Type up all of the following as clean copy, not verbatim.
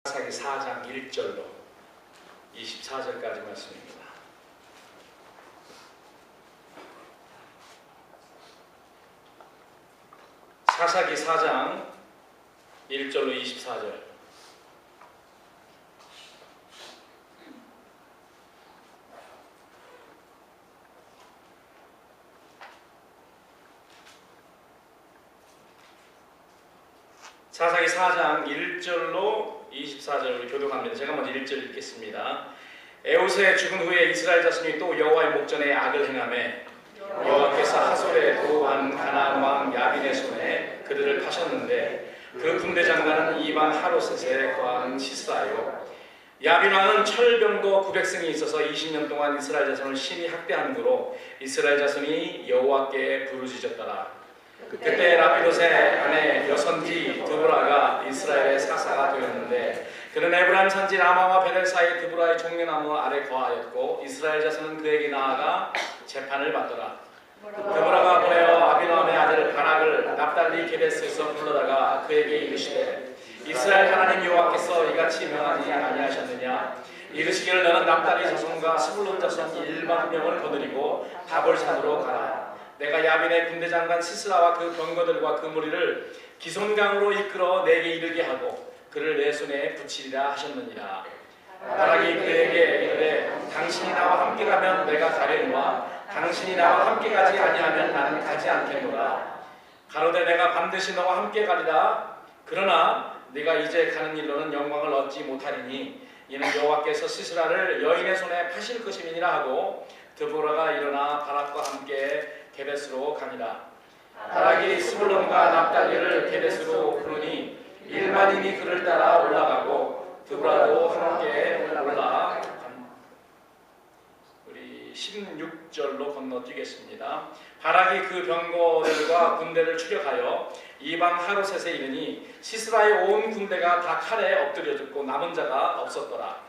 사사기 4장 1절로 24절까지 말씀입니다. 사사기 4장 1절로 24절. 사사기 4장 1절로 24절을 교독합니다. 제가 먼저 1절 읽겠습니다. 에우스의 죽은 후에 이스라엘 자손이 또 여호와의 목전에 악을 행하매 여호와께서 하솔에 도한 가나안 왕 야빈의 손에 그들을 파셨는데 그 군대 장관은 이방 하로셋에 거하는 시스라요. 야빈 왕은 철병거 900승이 있어서 20년 동안 이스라엘 자손을 심히 학대한 후로 이스라엘 자손이 여호와께 부르짖었더라. 그때 라피도스의 아내 여선지 드보라가 이스라엘의 사사가 되었는데 그는 에브라임 산지 라마와 베델 사이 드보라의 종려나무 아래 거하였고 이스라엘 자손은 그에게 나아가 재판을 받더라. 드보라가 보내어 아비노함의 아들 바락을 납달리 게데스에서 불러다가 그에게 이르시되 이스라엘 하나님 여호와께서 이같이 명하지 아니하셨느냐. 이르시기를 너는 납달리 자손과 스불론 자손 1만 명을 거느리고 다볼산으로 가라. 내가 야빈의 군대 장관 시스라와 그 병거들과 그 무리를 기손강으로 이끌어 내게 이르게 하고 그를 내 손에 붙이리라 하셨느니라. 바락이 그에게 이르되 당신이 나와 함께 가면 내가 가려니와 당신이 나와 함께 가지 아니하면 나는 가지 않겠노라. 가로되 내가 반드시 너와 함께 가리라. 그러나 네가 이제 가는 일로는 영광을 얻지 못하리니 이는 여호와께서 시스라를 여인의 손에 파실 것임이니라 하고 드보라가 일어나 바락과 함께 게데스로 가니라. 바락이 스불론과 납달리를 게데스로 부르니 1만인이 그를 따라 올라가고 드보라도 함께 올라가. 우리 16절로 건너뛰겠습니다. 바락이 그 병거들과 군대를 추격하여 이방 하로셋에 이르니 시스라의 온 군대가 다 칼에 엎드려 죽고 남은 자가 없었더라.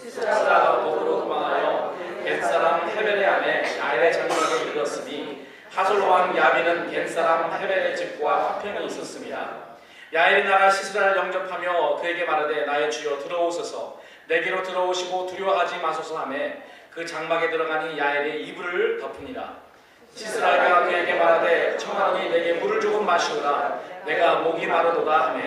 시스라가 도로 도망하여 겐사람 헤벨의 아내 야엘의 장막에 이르렀으니 하솔 왕 야빈은 겐사람 헤벨의 집과 화평이 있었습니다. 야엘이 나가 시스라를 영접하며 그에게 말하되 나의 주여 들어오소서 내게로 들어오시고 두려워하지 마소서 하며 그 장막에 들어가니 야엘이 이불을 덮으니라. 시스라가 그에게 말하되 청하노니 내게 물을 조금 마시오라. 내가 목이 마르도다 하며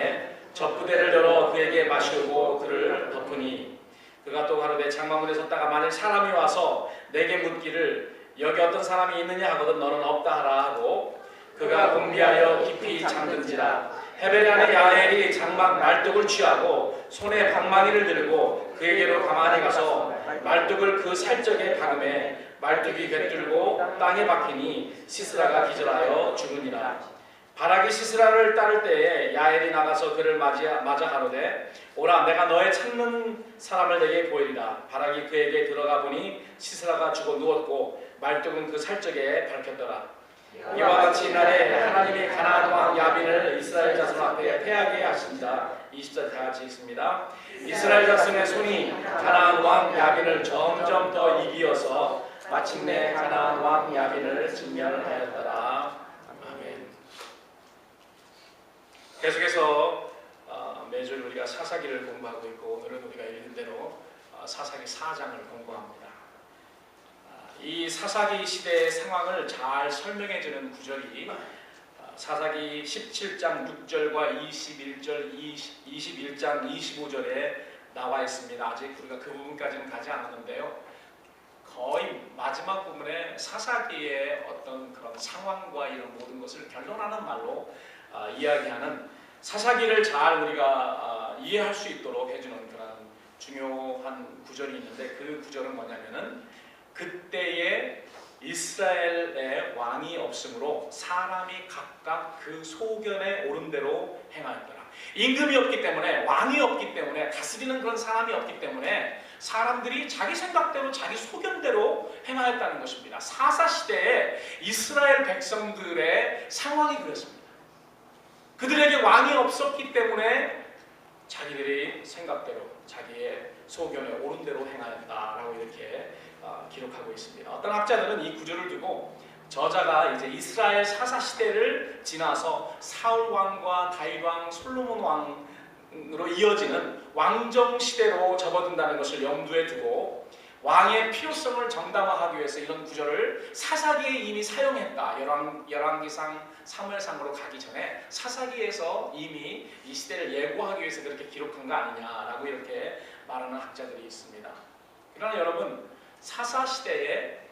젖부대를 열어 그에게 마시우고 그를 덮으니 그가 또 가로되 장막문에 섰다가 만일 사람이 와서 내게 묻기를 여기 어떤 사람이 있느냐 하거든 너는 없다 하라 하고 그가 공비하여 깊이 잠든지라. 헤벨의 아내 야엘이 장막 말뚝을 취하고 손에 방망이를 들고 그에게로 가만히 가서 말뚝을 그 살적에 박음에 말뚝이 꿰뚫고 땅에 박히니 시스라가 기절하여 죽으니라. 바락이 시스라를 따를 때에 야엘이 나가서 그를 맞아 가로되 오라 내가 너의 찾는 사람을 내게 보이리라. 바락이 그에게 들어가 보니 시스라가 죽어 누웠고 말뚝은 그 살적에 밝혔더라. 이와 같이 이날에 하나님이 가나안 왕 야빈을 이스라엘 자손 앞에 패하게 하신다. 20절 다 같이 읽습니다. 이스라엘 자손의 손이 가나안 왕 야빈을 점점 더 이기어서 마침내 가나안 왕 야빈을 진멸하였더라. 아멘. 계속해서 매주 우리가 사사기를 공부하고 있고 오늘은 우리가 읽은 대로 사사기 4장을 공부합니다. 이 사사기 시대의 상황을 잘 설명해주는 구절이 사사기 17장 6절과 21장 25절에 나와 있습니다. 아직 우리가 그 부분까지는 가지 않았는데요. 거의 마지막 부분에 사사기의 어떤 그런 상황과 이런 모든 것을 결론하는 말로 이야기하는 사사기를 잘 우리가 이해할 수 있도록 해주는 그런 중요한 구절이 있는데 그 구절은 뭐냐면은 그때에 이스라엘의 왕이 없으므로 사람이 각각 그 소견에 오른 대로 행하였더라. 임금이 없기 때문에 왕이 없기 때문에 다스리는 그런 사람이 없기 때문에 사람들이 자기 생각대로 자기 소견대로 행하였다는 것입니다. 사사시대에 이스라엘 백성들의 상황이 그렇습니다. 그들에게 왕이 없었기 때문에 자기들이 생각대로 자기의 소견에 옳은 대로 행하였다라고 이렇게 기록하고 있습니다. 어떤 학자들은 이 구절을 두고 저자가 이제 이스라엘 사사 시대를 지나서 사울 왕과 다윗 왕, 솔로몬 왕으로 이어지는 왕정 시대로 접어든다는 것을 염두에 두고 왕의 필요성을 정당화하기 위해서 이런 구절을 사사기에 이미 사용했다. 열왕기상 사무엘상으로 가기 전에 사사기에서 이미 이 시대를 예고하기 위해서 그렇게 기록한 거 아니냐라고 이렇게 말하는 학자들이 있습니다. 그러나 여러분, 사사 시대에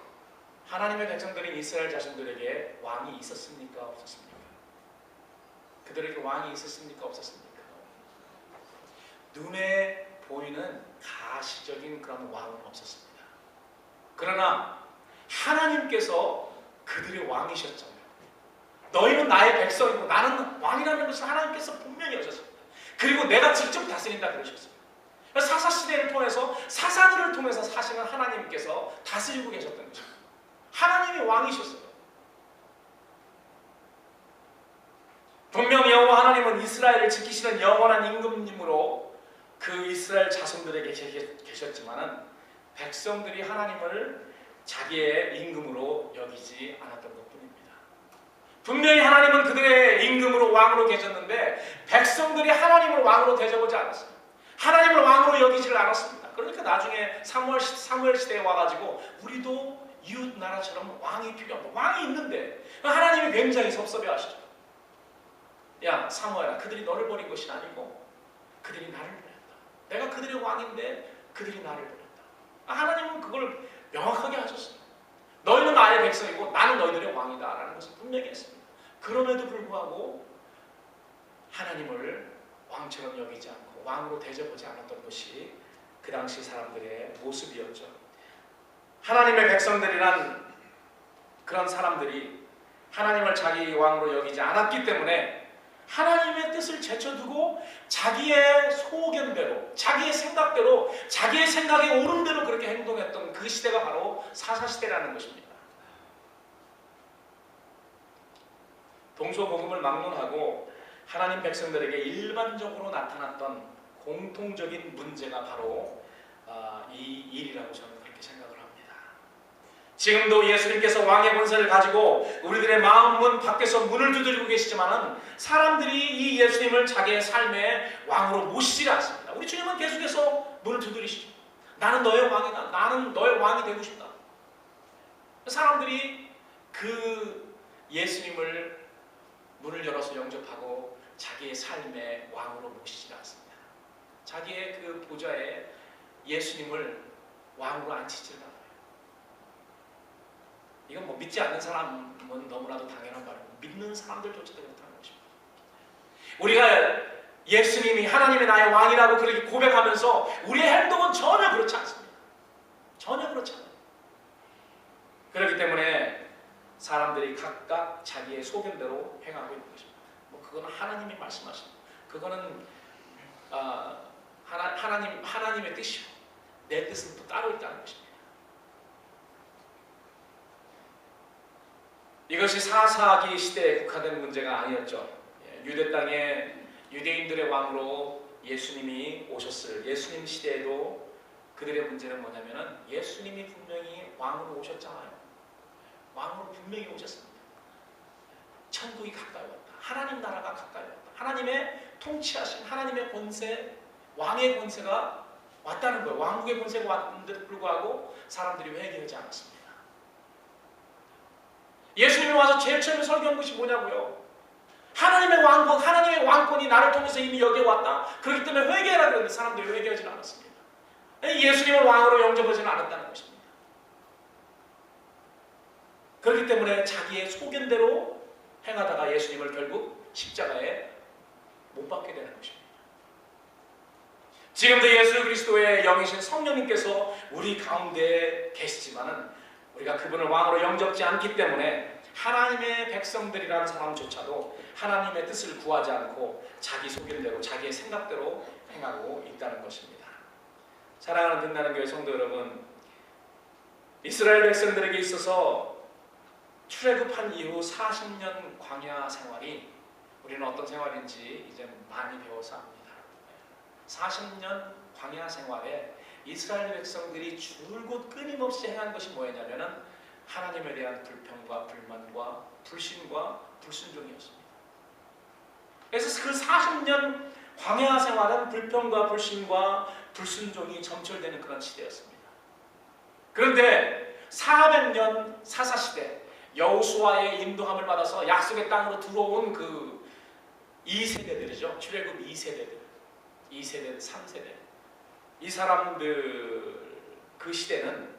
하나님의 백성들인 이스라엘 자신들에게 왕이 있었습니까? 없었습니까? 그들에게 왕이 있었습니까? 없었습니까? 눈에 보이는 가시적인 그런 왕은 없었습니다. 그러나 하나님께서 그들의 왕이셨잖아요. 너희는 나의 백성이고 나는 왕이라는 것을 하나님께서 분명히 하셨습니다. 그리고 내가 직접 다스린다 그러셨습니다. 사사시대를 통해서 사사들을 통해서 사실은 하나님께서 다스리고 계셨던 거죠. 하나님이 왕이셨어요. 분명히 여호와 하나님은 이스라엘을 지키시는 영원한 임금님으로 그 이스라엘 자손들에게 계셨지만은 백성들이 하나님을 자기의 임금으로 여기지 않았던 것뿐입니다. 분명히 하나님은 그들의 임금으로 왕으로 계셨는데 백성들이 하나님을 왕으로 대접하지 않았어요. 하나님을 왕으로 여기지를 않았습니다. 그러니까 나중에 사무엘 시대에 와가지고 우리도 이웃 나라처럼 왕이 필요합니다. 왕이 있는데 하나님이 굉장히 섭섭해하시죠. 야 사무엘아, 그들이 너를 버린 것이 아니고 그들이 나를 버렸다. 내가 그들의 왕인데 그들이 나를 버렸다. 하나님은 그걸 명확하게 하셨어요. 너희는 나의 백성이고 나는 너희들의 왕이다 라는 것을 분명히 했습니다. 그럼에도 불구하고 하나님을 왕처럼 여기지 않고 왕으로 대접하지 않았던 것이 그 당시 사람들의 모습이었죠. 하나님의 백성들이란 그런 사람들이 하나님을 자기 왕으로 여기지 않았기 때문에 하나님의 뜻을 제쳐두고 자기의 소견대로, 자기의 생각대로, 자기의 생각에 옳은 대로 그렇게 행동했던 그 시대가 바로 사사시대라는 것입니다. 동서복음을 막론하고 하나님 백성들에게 일반적으로 나타났던 공통적인 문제가 바로 이 일이라고 저는 그렇게 생각을 합니다. 지금도 예수님께서 왕의 권세를 가지고 우리들의 마음문 밖에서 문을 두드리고 계시지만은 사람들이 이 예수님을 자기의 삶의 왕으로 모시지 않습니다. 우리 주님은 계속해서 문을 두드리시죠. 나는 너의 왕이다. 나는 너의 왕이 되고 싶다. 사람들이 그 예수님을 문을 열어서 영접하고 자기의 삶의 왕으로 모시지 않습니다. 자기의 그 보좌에 예수님을 왕으로 앉히지를 않아요. 이건 뭐 믿지 않는 사람은 너무나도 당연한 말이고 믿는 사람들조차도 못하는 것입니다. 우리가 예수님이 하나님의 나의 왕이라고 그렇게 고백하면서 우리의 행동은 전혀 그렇지 않습니다. 전혀 그렇지 않아요. 그렇기 때문에 사람들이 각각 자기의 소견대로 행하고 있는 것입니다. 뭐 그거는 하나님이 말씀하신, 그거는 하나님의 뜻이고 내 뜻은 또 따로 있다는 것입니다. 이것이 사사기 시대에 국한된 문제가 아니었죠. 유대 땅에 유대인들의 왕으로 예수님이 오셨을 예수님 시대에도 그들의 문제는 뭐냐면은 예수님이 분명히 왕으로 오셨잖아요. 왕으로 분명히 오셨습니다. 천국이 가까이 왔다. 하나님 나라가 가까이 왔다. 하나님의 통치하신 하나님의 권세, 왕의 권세가 왔다는 거예요. 왕국의 권세가 왔는데도 불구하고 사람들이 회개하지 않았습니다. 예수님이 와서 제일 처음에 설교한 것이 뭐냐고요? 하나님의 왕국, 하나님의 왕권이 나를 통해서 이미 여기에 왔다. 그렇기 때문에 회개하라 그랬는데 사람들이 회개하지는 않았습니다. 예수님을 왕으로 영접하지는 않았다는 것입니다. 그렇기 때문에 자기의 소견대로 행하다가 예수님을 결국 십자가에 못 박게 되는 것입니다. 지금도 예수 그리스도의 영이신 성령님께서 우리 가운데 계시지만은 우리가 그분을 왕으로 영접지 않기 때문에 하나님의 백성들이라는 사람조차도 하나님의 뜻을 구하지 않고 자기 소견대로 자기의 생각대로 행하고 있다는 것입니다. 사랑하는 빛나는 교회 성도 여러분, 이스라엘 백성들에게 있어서 출애굽한 이후 40년 광야 생활이 우리는 어떤 생활인지 이제 많이 배워서 압니다. 40년 광야 생활에 이스라엘 백성들이 줄곧 끊임없이 행한 것이 뭐였냐면은 하나님에 대한 불평과 불만과 불신과 불순종이었습니다. 그래서 그 40년 광야 생활은 불평과 불신과 불순종이 점철되는 그런 시대였습니다. 그런데 400년 사사시대 여호수아의 인도함을 받아서 약속의 땅으로 들어온 그 2세대들이죠. 출애굽 2세대들, 3세대. 이 사람들 그 시대는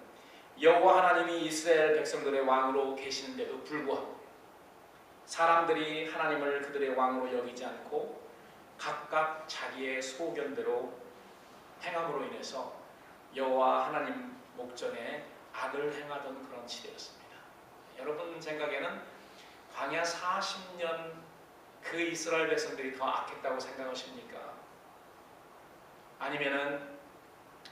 여호와 하나님이 이스라엘 백성들의 왕으로 계시는데도 불구하고 사람들이 하나님을 그들의 왕으로 여기지 않고 각각 자기의 소견대로 행함으로 인해서 여호와 하나님 목전에 악을 행하던 그런 시대였습니다. 여러분 생각에는 광야 40년 그 이스라엘 백성들이 더 악했다고 생각하십니까? 아니면은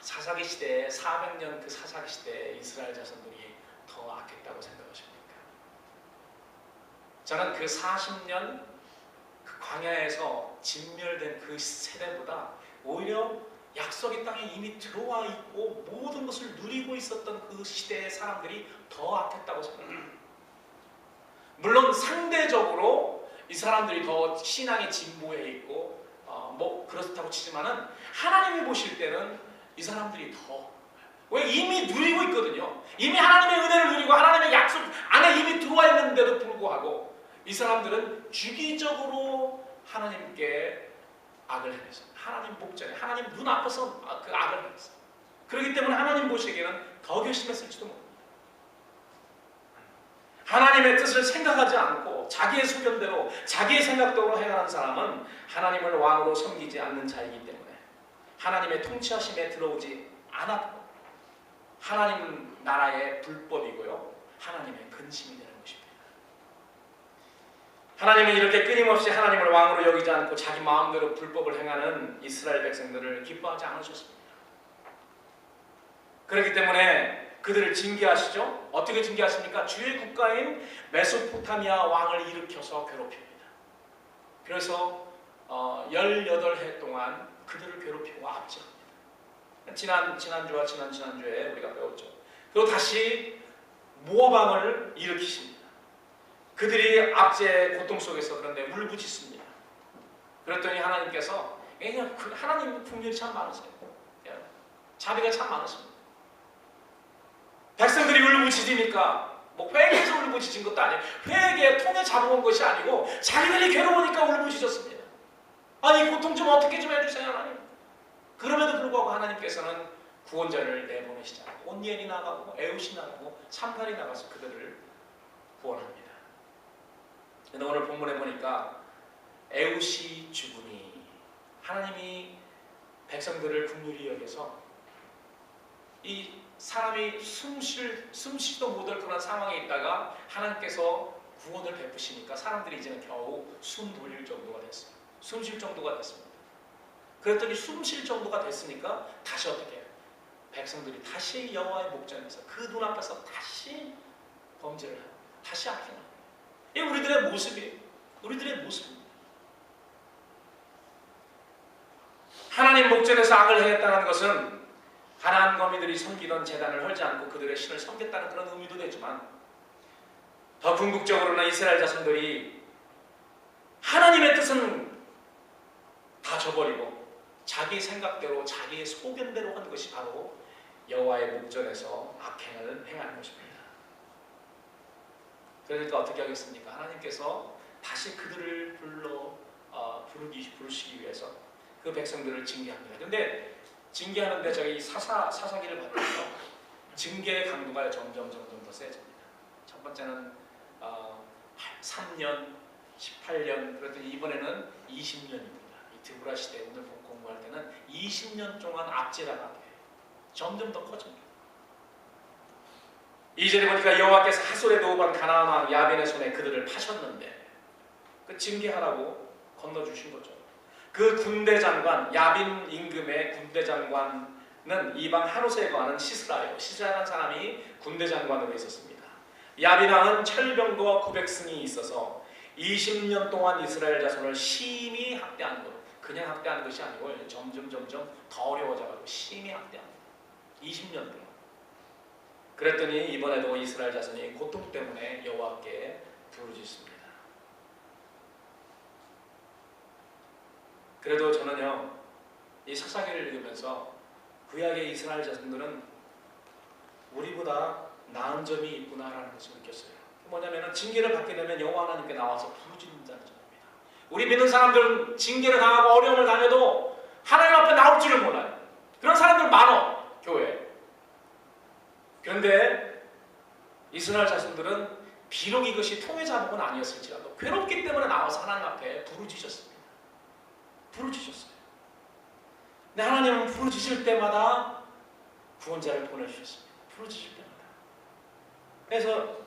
사사기 시대에 400년 그 사사기 시대에 이스라엘 자손들이 더 악했다고 생각하십니까? 저는 그 40년 그 광야에서 진멸된 그 세대보다 오히려 약속의 땅에 이미 들어와 있고 모든 것을 누리고 있었던 그 시대의 사람들이 더 악했다고 생각합니다. 물론 상대적으로 이 사람들이 더 신앙에 진보해 있고 뭐 그렇다고 치지만은 하나님이 보실 때는 이 사람들이 더 왜 이미 누리고 있거든요. 이미 하나님의 은혜를 누리고 하나님의 약속 안에 이미 들어와 있는데도 불구하고 이 사람들은 주기적으로 하나님께 악을 행해서 하나님 목전에 하나님 눈앞에서 그 악을 행했어. 그렇기 때문에 하나님 보시기에는 더 결심했을지도 모릅니다. 하나님의 뜻을 생각하지 않고 자기의 소견대로 자기의 생각대로 행하는 사람은 하나님을 왕으로 섬기지 않는 자이기 때문에 하나님의 통치하심에 들어오지 않았고 하나님 나라의 불법이고요 하나님의 근심이 되는 것입니다. 하나님은 이렇게 끊임없이 하나님을 왕으로 여기지 않고 자기 마음대로 불법을 행하는 이스라엘 백성들을 기뻐하지 않으셨습니다. 그렇기 때문에 그들을 징계하시죠. 어떻게 징계하십니까? 주의 국가인 메소포타미아 왕을 일으켜서 괴롭힙니다. 그래서 18해 동안 그들을 괴롭히고 압제합니다. 지난주와 지난주에 우리가 배웠죠. 그리고 다시 모압왕을 일으키십니다. 그들이 압제의 고통 속에서 그런데 울부짖습니다. 그랬더니 하나님께서 하나님 긍휼이 참 많으세요. 자비가 참 많으십니다. 백성들이 울부짖으니까 뭐 회개해서 울부짖은 것도 아니에요. 회개에 통에 잡아온 것이 아니고 자기들이 괴로우니까 울부짖었습니다. 아니 고통 좀 어떻게 좀 해주세요 하나님. 그럼에도 불구하고 하나님께서는 구원자를 내보내시지 않고 온니엘이 나가고 에웃이 나가고 삼갈이 나가서 그들을 구원합니다. 근데 오늘 본문에 보니까 에웃이 죽으니 하나님이 백성들을 긍휼히 여겨서 이 사람이 숨쉬도 못할 그런 상황에 있다가 하나님께서 구원을 베푸시니까 사람들이 이제는 겨우 숨 돌릴 정도가 됐어요. 숨 쉴 정도가 됐습니다. 그랬더니 숨 쉴 정도가 됐으니까 다시 어떻게 해요? 백성들이 다시 여호와의 목전에서 그 눈앞에서 다시 범죄를 하고 다시 악행을 하고 이게 우리들의 모습이에요. 우리들의 모습입니다. 하나님 목전에서 악을 행했다는 것은 가나안 거민들이 섬기던 제단을 헐지 않고 그들의 신을 섬겼다는 그런 의미도 되지만 더 궁극적으로는 이스라엘 자손들이 하나님의 뜻은 다 저버리고 자기 생각대로 자기의 소견대로 한 것이 바로 여호와의 목전에서 악행을 행하는 것입니다. 그러니까 어떻게 하겠습니까? 하나님께서 다시 그들을 부르시기 위해서 그 백성들을 징계합니다. 그런데 징계하는데 저희 사사기를 봤더니 징계의 강도가 점점 더 세집니다. 첫 번째는 3년, 18년, 그랬더니 이번에는 20년입니다. 이 드보라 시대 오늘 공부할 때는 20년 동안 압제당하게 점점 더 커집니다. 2절에 보니까 여호와께서 하솔의 노반 가나안 왕 야빈의 손에 그들을 파셨는데 그 징계하라고 건너주신 거죠. 그 군대 장관 야빈 임금의 군대 장관은 이방 하롯에 거하는 시스라예요. 시스라라는 사람이 군대 장관으로 있었습니다. 야빈 왕은 철병거와 900승이 있어서 20년 동안 이스라엘 자손을 심히 학대하는 것. 그냥 학대하는 것이 아니고 점점 더 어려워져가지고 심히 학대합니다. 20년 동안. 그랬더니 이번에도 이스라엘 자손이 고통 때문에 여호와께 부르짖습니다. 그래도 저는요, 이 사사기를 읽으면서 구약의 이스라엘 자손들은 우리보다 나은 점이 있구나라는 것을 느꼈어요. 뭐냐면은 징계를 받게 되면 여호와 하나님께 나와서 부르짖는다는 점입니다. 우리 믿는 사람들은 징계를 당하고 어려움을 당해도 하나님 앞에 나올 줄을 몰라요. 그런 사람들 많어, 교회에. 그런데 이스라엘 자손들은 비록 이것이 통해 자복은 아니었을지라도 괴롭기 때문에 나와서 하나님 앞에 부르짖었습니다. 부르짖었어요. 근데 하나님은 부르짖을 때마다 구원자를 보내주셨습니다. 부르짖을 때마다. 그래서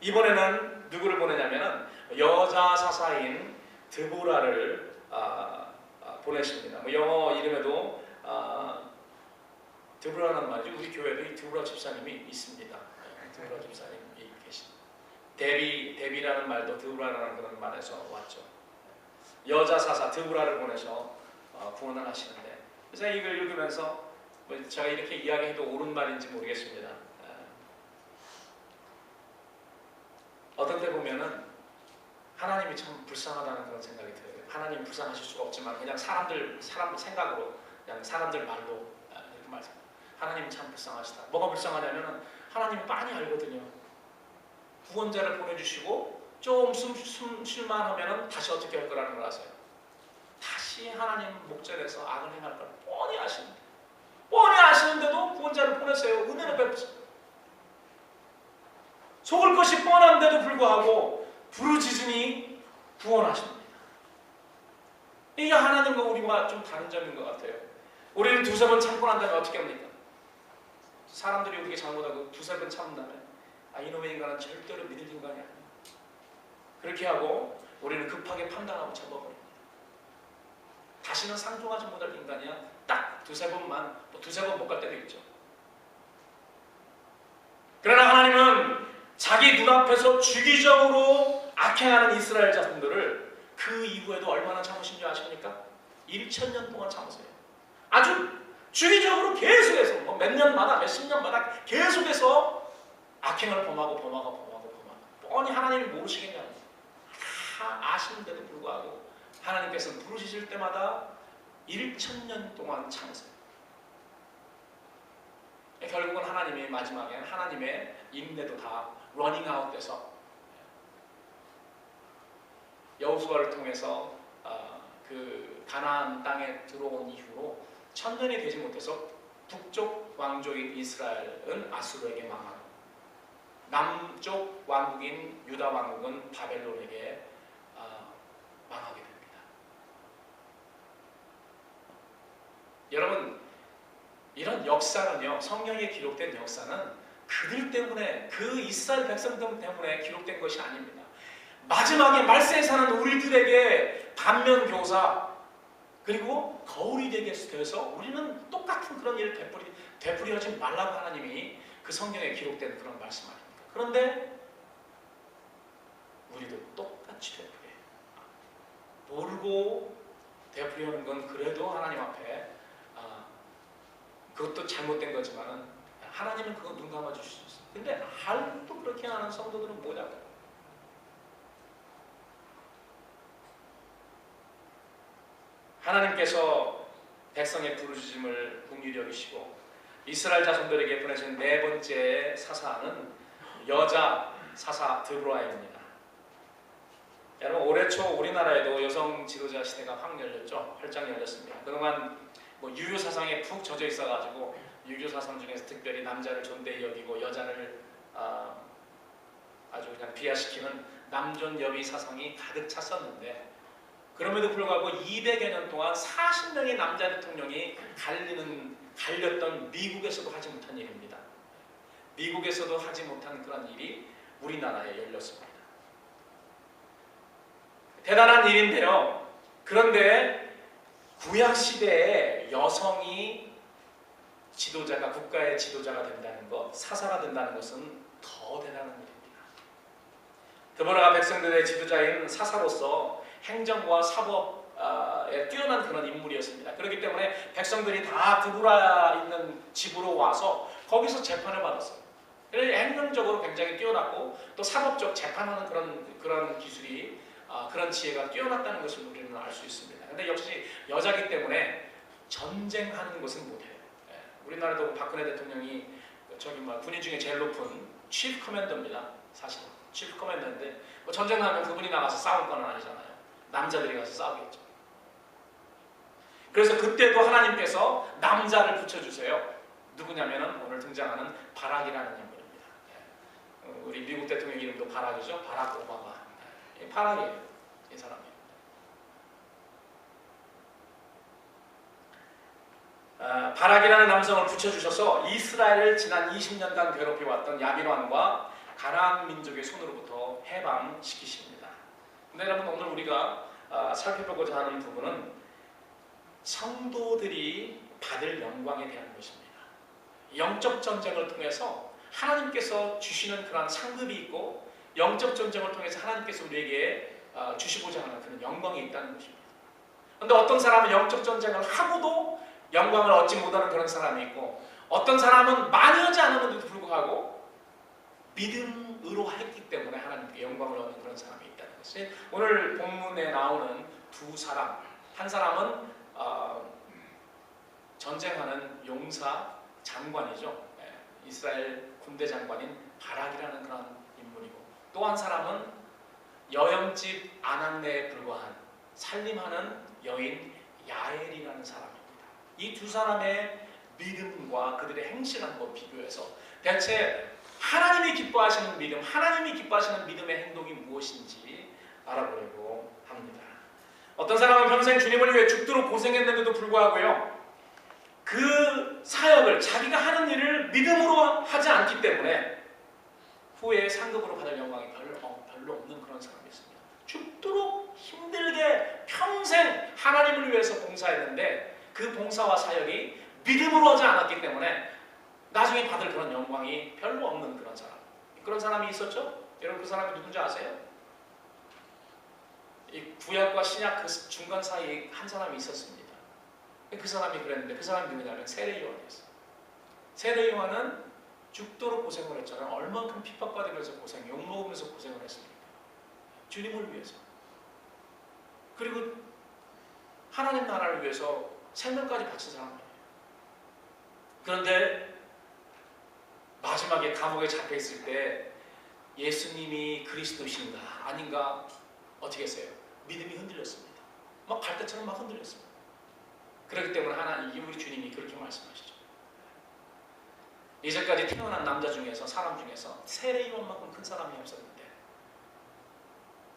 이번에는 누구를 보내냐면은 여자 사사인 드보라를 보내십니다. 뭐 영어 이름에도 드보라라는 말이죠. 우리 교회도 이 드보라 집사님이 있습니다. 드보라 집사님이 계십니다. 데비라는 말도 드보라라는 그런 말에서 왔죠. 여자 사사 드보라를 보내서 구원을 하시는데, 제가 이걸 읽으면서 제가 이렇게 이야기해도 옳은 말인지 모르겠습니다. 어떤 때 보면은 하나님이 참 불쌍하다는 그런 생각이 들어요. 하나님 불쌍하실 수가 없지만 그냥 사람들 생각으로, 그냥 사람들 말로 이렇게 말해요. 하나님은 참 불쌍하시다. 뭐가 불쌍하냐면은 하나님 빤히 알거든요. 구원자를 보내주시고 좀 쉴만하면은 다시 어떻게 할 거라는 걸 아세요. 다시 하나님 목전에서 악을 행할 걸 뻔히 아시는데, 뻔히 아시는데도 구원자를 보내세요. 은혜를 베푸세요. 속을 것이 뻔한데도 불구하고 부르짖으니 구원하십니다. 이게 하나님과 우리가 좀 다른 점인 것 같아요. 우리는 두세 번 참고 난 다음에 어떻게 합니까? 사람들이 우리에게 잘못하고 두세 번 참는다면 이놈의 인간은 절대로 믿을 인간이 아니야. 그렇게 하고 우리는 급하게 판단하고 접어버립니다. 다시는 상종하지 못할 인간이야. 딱 두세 번만, 두세 번 못 갈 때도 있죠. 그러나 하나님은 자기 눈앞에서 주기적으로 악행하는 이스라엘 자손들을 그 이후에도 얼마나 참으신 줄 아십니까? 1000년 동안 참으세요. 아주 주기적으로 계속해서 몇 년마다 몇십 년마다 계속해서 악행을 범하고 뻔히 하나님이 모르시겠냐고 다 아시는데도 불구하고 하나님께서 부르짖을 때마다 1000년 동안 참으세요. 결국은 하나님이 마지막에 하나님의 인내도 다 러닝 아웃 돼서 여호수아를 통해서 그 가나안 땅에 들어온 이후로 1000년이 되지 못해서 북쪽 왕족인 이스라엘은 아수르에게 망하고 남쪽 왕국인 유다 왕국은 바벨론에게 망하게 됩니다. 여러분, 이런 역사는요, 성경에 기록된 역사는 그들 때문에, 그 이스라엘 백성들 때문에 기록된 것이 아닙니다. 마지막에 말세에 사는 우리들에게 반면 교사 그리고 거울이 되게 되어서 우리는 똑같은 그런 일을 되풀이하지 말라고 하나님이 그 성경에 기록된 그런 말씀 아닙니까? 그런데 우리도 똑같이 되풀이해요. 모르고 되풀이하는 건 그래도 하나님 앞에 그것도 잘못된 거지만은 하나님은 그거 눈 감아 주실 수 있어요. 근데 아직도 그렇게 하는 성도들은 뭐냐고요? 하나님께서 백성의 부르짖음을 긍휼히 여기시고 이스라엘 자손들에게 보내신 네 번째 사사는 여자 사사 드보라입니다. 여러분, 올해 초 우리나라에도 여성 지도자 시대가 확 열렸죠. 활짝 열렸습니다. 그동안 유교 사상에 푹 젖어 있어가지고 유교 사상 중에서 특별히 남자를 존대히 여기고 여자를 아주 그냥 비하시키는 남존여비 사상이 가득 찼었는데, 그럼에도 불구하고 200여 년 동안 40명의 남자 대통령이 갈렸던 미국에서도 하지 못한 일입니다. 미국에서도 하지 못한 그런 일이 우리나라에 열렸습니다. 대단한 일인데요. 그런데 구약시대에 여성이 지도자가, 국가의 지도자가 된다는 것, 사사가 된다는 것은 더 대단한 일입니다. 드보라가 백성들의 지도자인 사사로서 행정과 사법에 뛰어난 그런 인물이었습니다. 그렇기 때문에 백성들이 다 드보라 있는 집으로 와서 거기서 재판을 받았어요. 그래서 행정적으로 굉장히 뛰어났고 또 사법적 재판하는 그런 기술이, 그런 지혜가 뛰어났다는 것을 우리는 알 수 있습니다. 근데 역시 여자기 때문에 전쟁하는 것은 못해요. 우리나라도 박근혜 대통령이 저기 군인 중에 제일 높은 치프 커맨더입니다. 사실 치프 커맨더인데 뭐 전쟁 나면 그분이 나가서 싸울 건 아니잖아요. 남자들이 가서 싸우겠죠. 그래서 그때도 하나님께서 남자를 붙여주세요. 누구냐면은 오늘 등장하는 바락이라는 인물입니다. 우리 미국 대통령 이름도 바락이죠. 바락 오바마. 바락이에요. 이 사람이. 바락이라는 남성을 붙여주셔서 이스라엘을 지난 20년간 괴롭혀왔던 야빈왕과 가나안 민족의 손으로부터 해방시키십니다. 근데 여러분 오늘 우리가 살펴보고자 하는 부분은 성도들이 받을 영광에 대한 것입니다. 영적 전쟁을 통해서 하나님께서 주시는 그런 상급이 있고 영적 전쟁을 통해서 하나님께서 우리에게 주시고자 하는 그런 영광이 있다는 것입니다. 그런데 어떤 사람은 영적 전쟁을 하고도 영광을 얻지 못하는 그런 사람이 있고 어떤 사람은 많이 하지 않았는데도 불구하고 믿음으로 했기 때문에 하나님께 영광을 얻는 그런 사람이 있다는 것이 오늘 본문에 나오는 두 사람, 한 사람은 전쟁하는 용사 장관이죠. 이스라엘 군대 장관인 바락이라는 그런 인물이고 또 한 사람은 여염집 아낙네에 불과한 살림하는 여인 야엘이라는 사람입니다. 이 두 사람의 믿음과 그들의 행실을 한번 비교해서 대체 하나님이 기뻐하시는 믿음, 하나님이 기뻐하시는 믿음의 행동이 무엇인지 알아보려고 합니다. 어떤 사람은 평생 주님을 위해 죽도록 고생했는데도 불구하고요, 그 사역을 자기가 하는 일을 믿음으로 하지 않기 때문에 후에 상급으로 받을 영광이 별로 없는 그런 사람이 있습니다. 죽도록 힘들게 평생 하나님을 위해서 봉사했는데 그 봉사와 사역이 믿음으로 하지 않았기 때문에 나중에 받을 그런 영광이 별로 없는 그런 사람. 그런 사람이 있었죠? 여러분 그 사람이 누군지 아세요? 이 구약과 신약 그 중간 사이에 한 사람이 있었습니다. 그 사람이 그랬는데 그 사람이 누구냐면 세례 요한이었어요. 세례 요한은 죽도록 고생을 했잖아요. 얼만큼 핍박받으면서 고생, 욕먹으면서 고생을 했습니까? 주님을 위해서. 그리고 하나님 나라를 위해서 생명까지 바친 사람이에요. 그런데 마지막에 감옥에 잡혀있을 때 예수님이 그리스도신가 아닌가 어떻게 했어요? 믿음이 흔들렸습니다. 막 갈대처럼 막 흔들렸습니다. 그렇기 때문에 하나님, 우리 주님이 그렇게 말씀하시죠. 이제까지 태어난 남자 중에서 사람 중에서 세례 요한만큼 큰 사람이 없었는데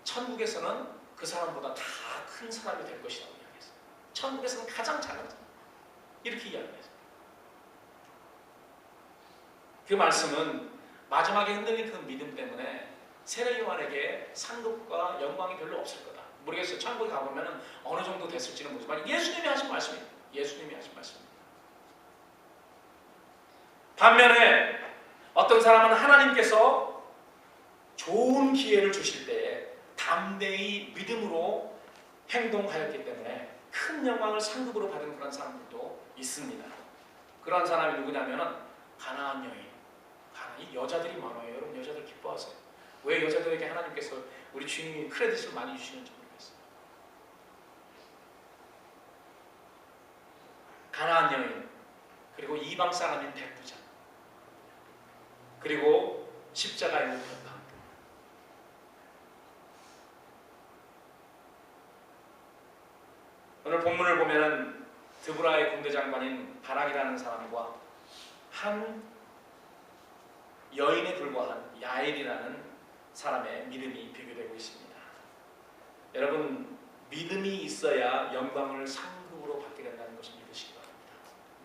천국에서는 그 사람보다 다 큰 사람이 될 것이라고 이야기했어요. 천국에서는 가장 작은 사람. 이렇게 이야기했어요. 그 말씀은 마지막에 흔들린 그 믿음 때문에 세례 요한에게 상급과 영광이 별로 없을 거다. 모르겠어요. 천국에 가보면 어느 정도 됐을지는 모르지만 예수님이 하신 말씀입니다. 예수님이 하신 말씀입니다. 반면에 어떤 사람은 하나님께서 좋은 기회를 주실 때에 담대히 믿음으로 행동하였기 때문에 큰 영광을 상급으로 받은 그런 사람들도 있습니다. 그런 사람이 누구냐면 가나안 여인. 이 여자들이 많아요. 여러분 여자들 기뻐하세요. 왜 여자들에게 하나님께서 우리 주님이 크레딧을 많이 주시는지 모르겠어요. 가나안 여인, 그리고 이방 사람인 백부장, 그리고 십자가에 못 박혔다. 오늘 본문을 보면은 드보라의 군대 장관인 바락이라는 사람과 한 여인에 불과한 야엘이라는 사람의 믿음이 비교되고 있습니다. 여러분 믿음이 있어야 영광을 상급으로 받게 된다는 것을 믿으시기 바랍니다.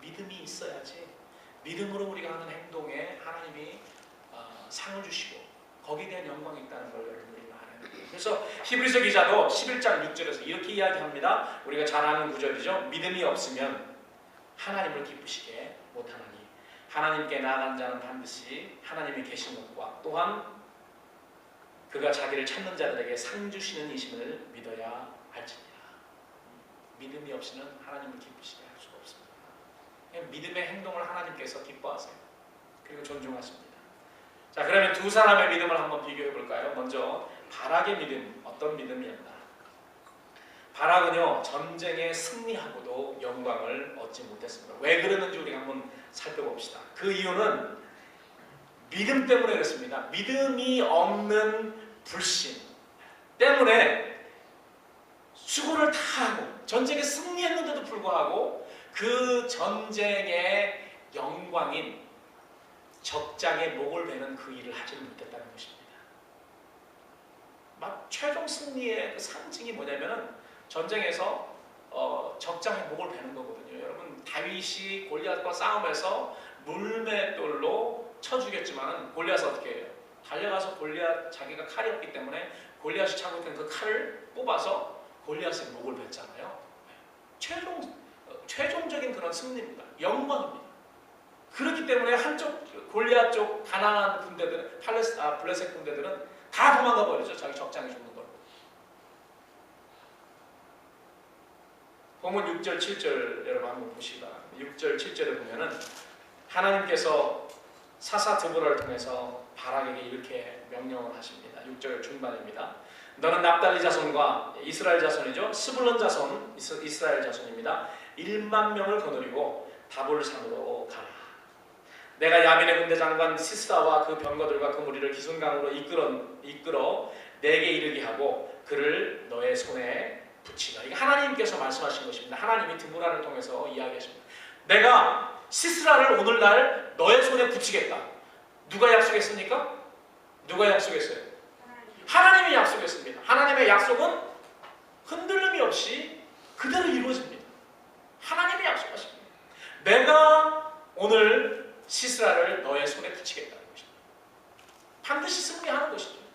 믿음이 있어야지 믿음으로 우리가 하는 행동에 하나님이 상을 주시고 거기에 대한 영광이 있다는 걸 여러분들이 알아야 됩니다. 그래서 히브리서 기자도 11장 6절에서 이렇게 이야기합니다. 우리가 잘 아는 구절이죠. 믿음이 없으면 하나님을 기쁘시게 못하나니 하나님께 나아간 자는 반드시 하나님이 계신 것과 또한 그가 자기를 찾는 자들에게 상 주시는 이심을 믿어야 할지니라. 믿음이 없이는 하나님을 기쁘시게 할 수가 없습니다. 믿음의 행동을 하나님께서 기뻐하세요. 그리고 존중하십니다. 자, 그러면 두 사람의 믿음을 한번 비교해 볼까요? 먼저 바락의 믿음, 어떤 믿음이었나? 바락은요 전쟁에 승리하고도 영광을 얻지 못했습니다. 왜 그러는지 우리가 한번 살펴봅시다. 그 이유는 믿음 때문에 그렇습니다. 믿음이 없는 불신 때문에 수고를 다 하고 전쟁에 승리했는데도 불구하고 그 전쟁의 영광인 적장에 목을 베는 그 일을 하지 못했다는 것입니다. 막 최종 승리의 그 상징이 뭐냐면은 전쟁에서 적장에 목을 베는 거거든요. 여러분 다윗이 골리앗과 싸움에서 물맷돌로 쳐 죽였지만 골리앗은 어떻게 해요? 달려가서 골리앗 자기가 칼이 없기 때문에 골리앗이 차고 있던 그 칼을 뽑아서 골리앗의 목을 뱉잖아요. 최종적인 그런 승리입니다. 영광입니다. 그렇기 때문에 한쪽 골리앗 쪽 가난한 군대들, 블레셋 군대들은 다 도망가 버리죠. 자기 적장에 죽는 걸. 본문 6절 7절 여러분 한번 보시다. 6절 7절에 보면은 하나님께서 사사 드보라를 통해서 바락에게 이렇게 명령을 하십니다. 6절 중반입니다. 너는 납달리 자손과 이스라엘 자손이죠. 스불론 자손, 이스라엘 자손입니다. 1만 명을 거느리고 다볼산으로 가라. 내가 야민의 군대 장관 시스라와 그 병거들과 그 무리를 기순강으로 이끌어 내게 이르게 하고 그를 너의 손에 붙이라. 이게 하나님께서 말씀하신 것입니다. 하나님이 드보라를 통해서 이야기하십니다. 내가 시스라를 오늘날 너의 손에 붙이겠다. 누가 약속했습니까? 누가 약속했어요? 하나님이 약속했습니다. 하나님의 약속은 흔들림이 없이 그대로 이루어집니다. 하나님이 약속하십니다. 내가 오늘 시스라를 너의 손에 붙이겠다는 것입니다. 반드시 승리하는 것이죠.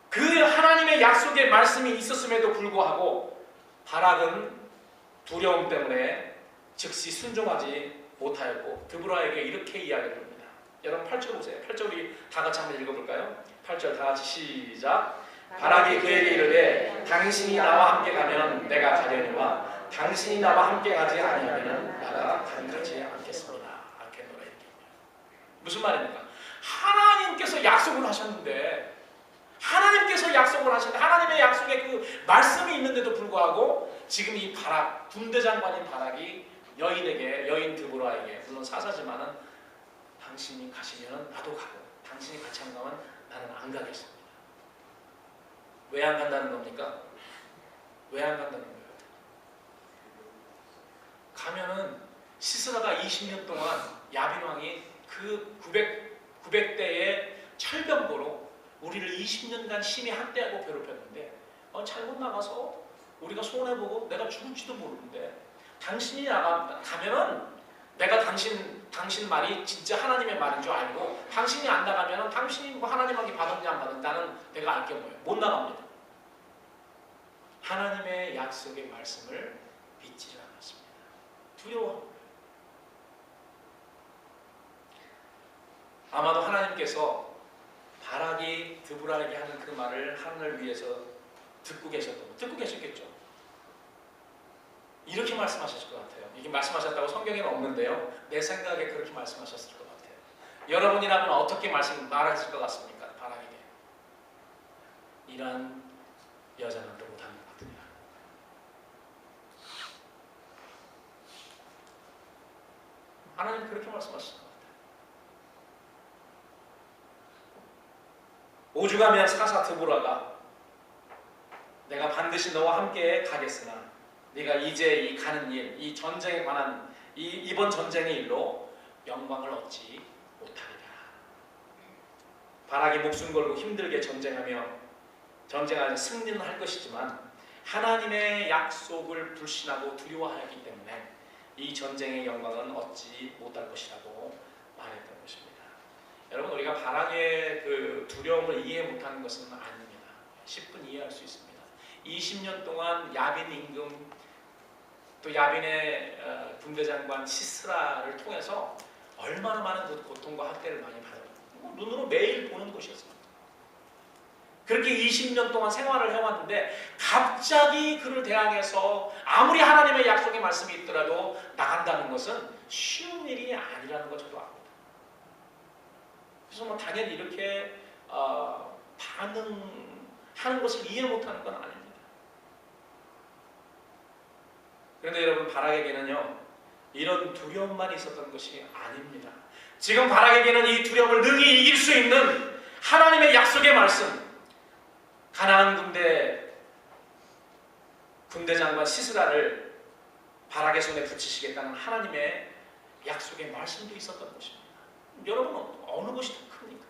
그 하나님의 약속의 말씀이 있었음에도 불구하고 바락은 두려움 때문에 즉시 순종하지 못하였고 드보라에게 이렇게 이야기를 합니다. 여러분 8절 보세요. 8절 우리 다 같이 한번 읽어볼까요? 8절 다 같이 시작. 바락이 그에게 이르되 당신이 나와 함께 가면 내가 가려니와 당신이 나와 함께 가지 아니하면 나가 가지 않겠습니다. 않겠노라. 무슨 말입니까? 하나님께서 약속을 하셨는데 하나님께서 약속을 하셨는데 하나님의 약속에 그 말씀이 있는데도 불구하고 지금 이 바락 군대 장관인 바락이 여인 드보라에게 물론 사사지만은 당신이 가시면 나도 가고 당신이 같이 안 가면 나는 안 가겠습니다. 왜 안 간다는 겁니까? 왜 안 간다는 거예요? 가면은 시스라가 20년 동안 야빈 왕이 그 900대의 철병거로 우리를 20년간 심히 학대하고 괴롭혔는데 잘못 나가서 우리가 손해보고 내가 죽을지도 모르는데 당신이 가면은 내가 당신 말이 진짜 하나님의 말인 줄 알고 당신이 안 나가면은 당신이 뭐 하나님에게 받았냐 안 받았냐 나는 내가 알게 뭐예요. 못 나갑니다. 하나님의 약속의 말씀을 믿지 않았습니다. 두려워합니다. 아마도 하나님께서 바락이 드보라에게 하는 그 말을 하늘을 위해서 듣고 계셨겠죠. 이렇게 말씀하셨을 것 같아요. 이게 말씀하셨다고 성경에는 없는데요. 내 생각에 그렇게 말씀하셨을 것 같아요. 여러분이라면 어떻게 말하실 것 같습니까? 바락에게. 이런 여자는 또 못하는 것 같으냐. 하나님 그렇게 말씀하실 것 같아요. 오죽하면 사사 드보라가 내가 반드시 너와 함께 가겠으나 네가 이제 이 가는 일, 이 전쟁에 관한 이번 전쟁의 일로 영광을 얻지 못하리라. 바락이 목숨 걸고 힘들게 전쟁하며 승리는 할 것이지만 하나님의 약속을 불신하고 두려워하였기 때문에 이 전쟁의 영광은 얻지 못할 것이라고 말했던 것입니다. 여러분 우리가 바락의 그 두려움을 이해 못하는 것은 아닙니다. 10분 이해할 수 있습니다. 20년 동안 야빈 임금 또 야빈의 군대장관 시스라를 통해서 얼마나 많은 그 고통과 학대를 많이 받았고 눈으로 매일 보는 것이었습니다. 그렇게 20년 동안 생활을 해왔는데 갑자기 그를 대항해서 아무리 하나님의 약속의 말씀이 있더라도 나간다는 것은 쉬운 일이 아니라는 걸 저도 압니다. 그래서 당연히 이렇게 반응하는 하는 것을 이해 못하는 건 아닙니다. 그런데 여러분, 바락에게는요 이런 두려움만 있었던 것이 아닙니다. 지금 바락에게는 이 두려움을 능히 이길 수 있는 하나님의 약속의 말씀, 가나안 군대 장관 시스라를 바락의 손에 붙이시겠다는 하나님의 약속의 말씀도 있었던 것입니다. 여러분, 어느 것이 더 큽니까?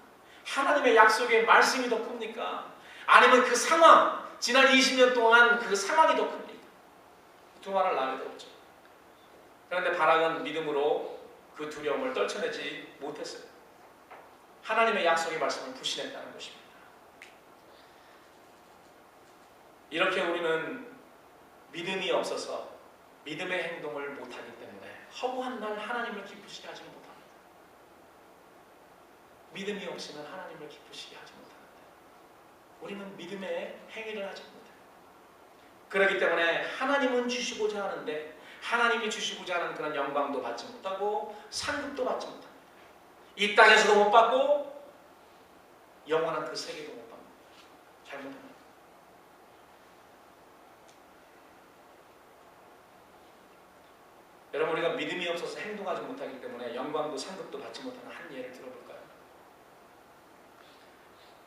하나님의 약속의 말씀이 더 큽니까? 아니면 그 상황, 지난 20년 동안 그 상황이 더 큽니까? 두 말을 나누게 되었죠. 그런데 바락은 믿음으로 그 두려움을 떨쳐내지 못했어요. 하나님의 약속의 말씀을 불신했다는 것입니다. 이렇게 우리는 믿음이 없어서 믿음의 행동을 못하기 때문에 허구한 날 하나님을 기쁘시게 하지 못합니다. 믿음이 없으면 하나님을 기쁘시게 하지 못합니다. 우리는 믿음의 행위를 하지 못해요. 그렇기 때문에 하나님은 주시고자 하는데 하나님이 주시고자 하는 그런 영광도 받지 못하고 상급도 받지 못합니다. 이 땅에서도 못 받고 영원한 그 세계도 못 받습니다. 잘못합니다. 여러분, 우리가 믿음이 없어서 행동하지 못하기 때문에 영광도 상급도 받지 못하는 한 예를 들어볼까요?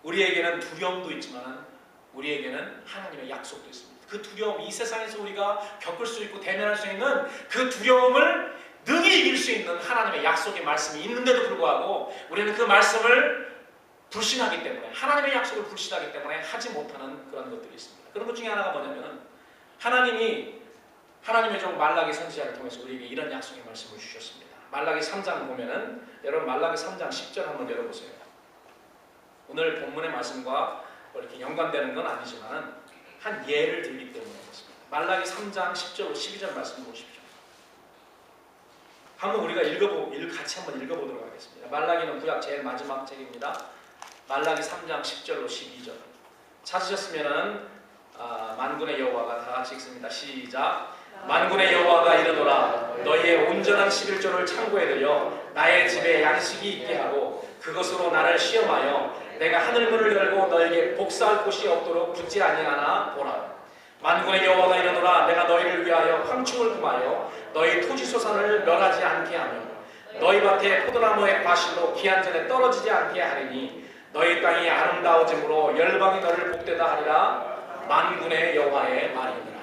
우리에게는 두려움도 있지만 우리에게는 하나님의 약속도 있습니다. 그 두려움, 이 세상에서 우리가 겪을 수 있고 대면할 수 있는 그 두려움을 능히 이길 수 있는 하나님의 약속의 말씀이 있는데도 불구하고 우리는 그 말씀을 불신하기 때문에, 하나님의 약속을 불신하기 때문에 하지 못하는 그런 것들이 있습니다. 그런 것 중에 하나가 뭐냐면, 하나님의 종 말라기 선지자를 통해서 우리에게 이런 약속의 말씀을 주셨습니다. 말라기 3장 보면은, 여러분 말라기 3장 10절 한번 열어보세요. 오늘 본문의 말씀과 이렇게 연관되는 건 아니지만 한 예를 들기 때문에 그렇습니다. 말라기 3장 10절 12절 말씀 보십시오. 한번 우리가 같이 한번 읽어보도록 하겠습니다. 말라기는 구약 제일 마지막 책입니다. 말라기 3장 10절로 12절 찾으셨으면은 만군의 여호와가 다 같이 읽습니다. 시작. 만군의 여호와가 이르노라, 너희의 온전한 11조를 창고에 들여 나의 집에 양식이 있게 하고 그것으로 나를 시험하여 내가 하늘 문을 열고 너에게 복사할 곳이 없도록 붙지 아니하나 보라. 만군의 여호와가 이르노라, 내가 너희를 위하여 황충을 금하여 너희 토지 소산을 멸하지 않게 하며 너희 밭에 포도나무의 과실로 기한 전에 떨어지지 않게 하리니 너희 땅이 아름다워짐으로 열방이 너를 복되다 하리라. 만군의 여호와의 말이니라.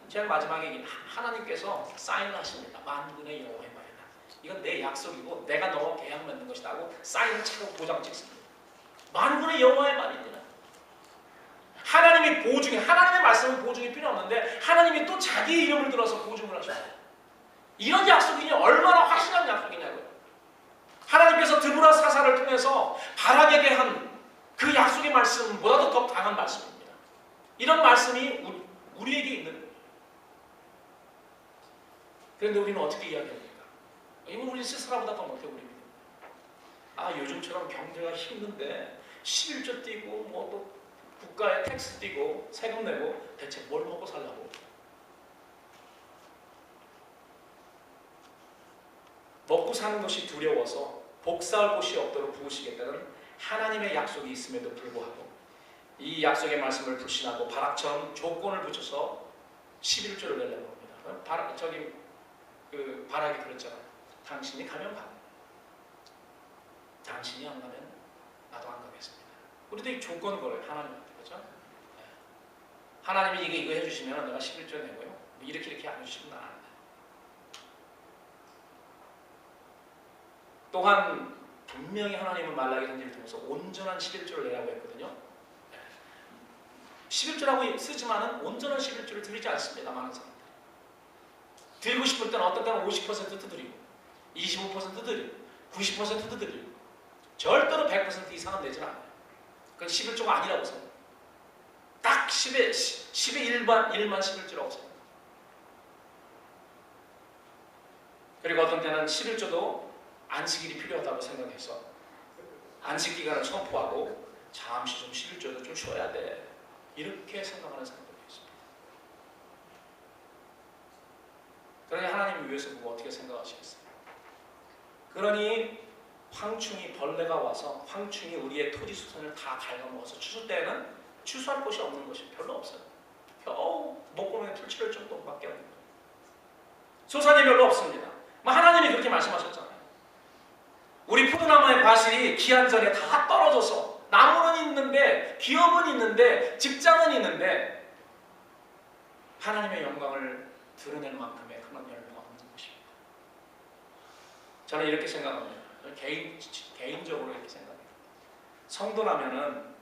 제일 마지막에 하나님께서 사인을 하십니다. 만군의 여호와의 말이다. 이건 내 약속이고 내가 너와 계약 맺는 것이다 하고 사인을 차고 도장 찍습니다. 만군의 여호와의 말이니라. 하나님이 보증이, 하나님의 말씀은 보증이 필요 없는데 하나님이 또 자기의 이름을 들어서 보증을 하셔요. 이런 약속이니 얼마나 확실한 약속이냐고요. 하나님께서 드보라 사사를 통해서 바락에게 한 그 약속의 말씀보다도 더 강한 말씀입니다. 이런 말씀이 우리에게 있는 거예요. 그런데 우리는 어떻게 이야기합니까? 이건 우리 스스로보다 더 못해. 우리 요즘처럼 경제가 힘든데 11조 띄고 뭐 또 국가에 텍스 띄고 세금 내고 대체 뭘 먹고 살라고? 먹고 사는 것이 두려워서 복사할 곳이 없도록 부으시겠다는 하나님의 약속이 있음에도 불구하고 이 약속의 말씀을 불신하고 바락처럼 조건을 붙여서 11조를 내려고 합니다. 바락이 그랬잖아요. 당신이 가면 가. 당신이 안 가면 나도 안 가겠습니다. 우리도 이 조건 걸어요. 하나님한테. 그렇죠? 하나님이 이거 해주시면 내가 11조 내고요. 이렇게 안 해주시면 안 한다. 또한 분명히 하나님은 말라기 선지를 통해서 온전한 11조를 내라고 했거든요. 11조라고 쓰지만은 온전한 11조를 드리지 않습니다. 많은 사람들. 드리고 싶을 때는 어떤 때는 50%도 드리고 25% 드리고 90%도 드리고 절대로 100% 이상은 내지 않아요. 그건 11조가 아니라고 생각해요. 딱 10의 1만 11조라고 생각해요. 그리고 어떤 때는 11조도 안식일이 필요하다고 생각해서 안식기간을 선포하고 잠시 좀 11조도 좀 쉬어야 돼. 이렇게 생각하는 사람들이 있습니다. 그러니 하나님이 위해서 보고 어떻게 생각하시겠어요? 그러니 황충이 벌레가 와서 황충이 우리의 토지 수산을 다 갉아먹어서 추수 때는 추수할 곳이 없는 것이 별로 없어요. 겨우 목구멍에 풀칠할 정도밖에 없는 거예요. 소산이 별로 없습니다. 하나님이 그렇게 말씀하셨잖아요. 우리 포도나무의 과실이 기한 전에 다 떨어져서 나무는 있는데 기업은 있는데 직장은 있는데 하나님의 영광을 드러낼 만큼의 그런 열매가 없는 것입니다. 저는 이렇게 생각합니다. 개인적으로 이렇게 생각합니다. 성도라면은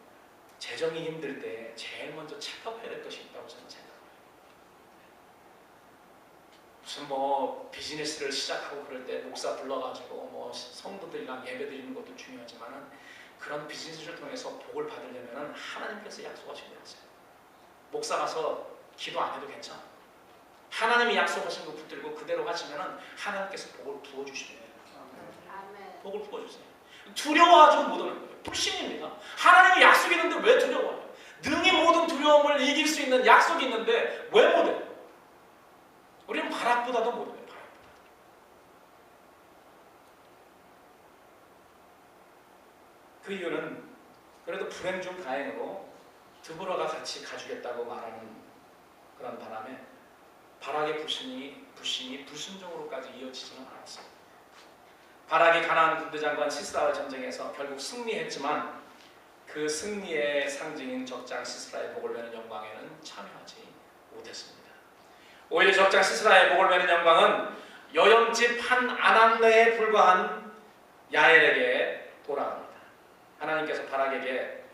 재정이 힘들 때 제일 먼저 체크업해야 될 것이 있다고 저는 생각합니다. 무슨 비즈니스를 시작하고 그럴 때 목사 불러가지고 성도들이랑 예배 드리는 것도 중요하지만은 그런 비즈니스를 통해서 복을 받으려면은 하나님께서 약속하신 게 있어요. 목사 가서 기도 안 해도 괜찮아. 하나님이 약속하신 거 붙들고 그대로 하시면은 하나님께서 복을 부어주시면 돼요. 복을 부어주세요. 두려워가지고 못 오는 거예요. 불신입니다. 하나님이 약속이 있는데 왜 두려워해요? 능히 모든 두려움을 이길 수 있는 약속이 있는데 왜 못해요? 우리는 바락보다도 못해요. 바락보다. 그 이유는 그래도 불행 중 다행으로 드보라가 같이 가주겠다고 말하는 그런 바람에 바락의 불신이 불순종으로까지 이어지지는 않았습니다. 바락이 가나안 군대장관 시스라와 전쟁에서 결국 승리했지만 그 승리의 상징인 적장 시스라의 복을 베는 영광에는 참여하지 못했습니다. 오히려 적장 시스라의 복을 베는 영광은 여염집 한 아낙네에 불과한 야엘에게 돌아갑니다. 하나님께서 바락에게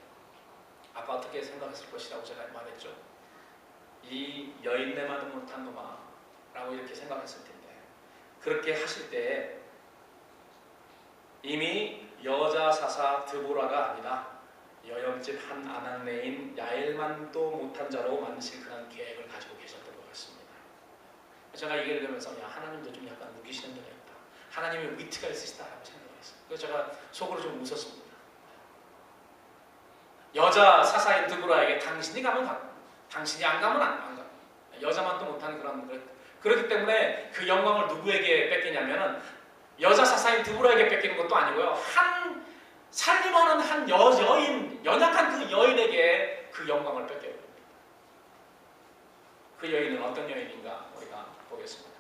아까 어떻게 생각했을 것이라고 제가 말했죠. 이 여인네마도 못한 놈아 라고 이렇게 생각했을 텐데 그렇게 하실 때에 이미 여자 사사 드보라가 아니라 여염집 한 아낙네인 야엘만도 못한 자로 만드실 그런 계획을 가지고 계셨던 것 같습니다. 제가 얘기를 들으면서 하나님도 좀 약간 우기시는 데가 있다. 하나님이 위트가 있으시다라고 생각을 했어요. 그래서 제가 속으로 좀 웃었습니다. 여자 사사인 드보라에게 당신이 가면 가고 당신이 안 가면 안 가고 여자만도 못하는 그렇기 때문에 그 영광을 누구에게 뺏기냐면은 여자 사사인 드보라에게 뺏기는 것도 아니고요. 살림하는 한 여인, 연약한 그 여인에게 그 영광을 뺏겨요. 그 여인은 어떤 여인인가 우리가 보겠습니다.